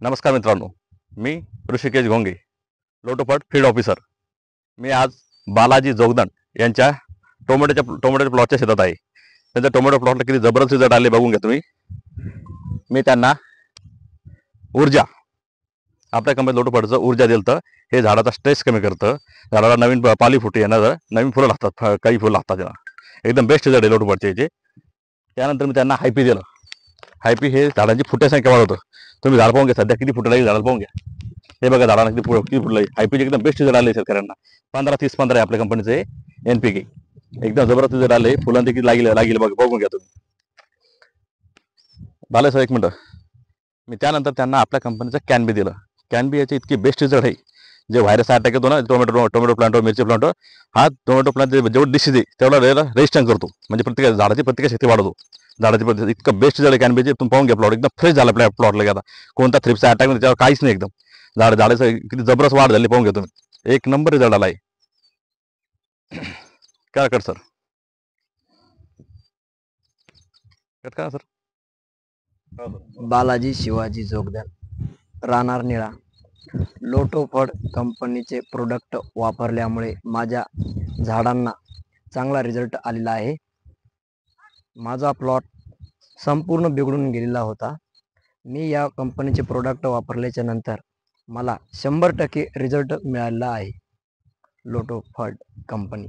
नमस्कार मित्रांनो, मी Rishikesh घोंगे, लोटोपट field officer. मी आज बालाजी जोगदंड यांच्या टोमॅटोच्या प्लॉटच्या शेतात आहे. त्यांच्या टोमॅटो प्लॉटला किती जबरदस्त रिझल्ट आले बघून घ्या तुम्ही. मी त्यांना ऊर्जा, आपल्या कंपनीत लोटोपटचं ऊर्जा दिलं तर हे झाडाचा स्ट्रेस कमी करतं, झाडाला नवीन पाली फुटे येणार, नवीन फुलं लागतात, काही फुलं लागतात त्याला. एकदम बेस्ट रिझल्ट आहे लोटोपटचे याचे. त्यानंतर मी त्यांना हायपी दिलं. हायपी हे झाडांची फुटे संख्या वाढवतं. तुम्ही झाड पाहून घ्या, सध्या किती फुटं लागेल झाडाला पाहून घ्या. हे बघा झाडाला किती फुटलं आहे. हायपीचे एकदम बेस्ट रिझल्ट आले शेतकऱ्यांना. 15-30-15 आहे आपल्या कंपनीचे NPK. एकदम जबरदस्त रिझल्ट आले. फुलांचे किती लागेल बघा, बघून घ्या तुम्ही. झालं सर, एक मिनटं. मी त्यानंतर त्यांना आपल्या कंपनीचं कॅनबी दिलं. कॅनबी याचे इतकी बेस्ट रिझल्ट आहे. जे व्हायरस अटॅक येतो ना टोमॅटो प्लांटवर, मिरची प्लांटवर, हा टोमॅटो प्लांट जेवढं डिसीज आहे तेवढा रेजिस्टन्स करतो. म्हणजे झाडाची प्रतिकारशक्ती वाढवतो. झाडाची पद्धत इतकं बेस्ट झालं कॅनबीचे. तुम्ही पाहून घ्या, प्लॉट एकदम फ्रेश झाला. आपल्या प्लॉटला आता कोणता थ्रिप्सचा अटॅक नाही, त्याच्यावर काहीच नाही. एकदम झाडाचं किती जबरदस्त वाढ झाली पाहून घ्या तुम्ही. एक नंबर रिझल्ट आला आहे. काय कर सर, कट करा सर. बालाजी शिवाजी जोगदंड, राहणार निळा. लोटोफड कंपनीचे प्रोडक्ट वापरल्यामुळे माझ्या झाडांना चांगला रिझल्ट आलेला आहे. माझा प्लॉट संपूर्ण बिघडून गेलेला होता. मी या कंपनीचे प्रोडक्ट वापरल्याच्या नंतर मला 100% रिझल्ट मिळाला आहे. लोटोफड कंपनी.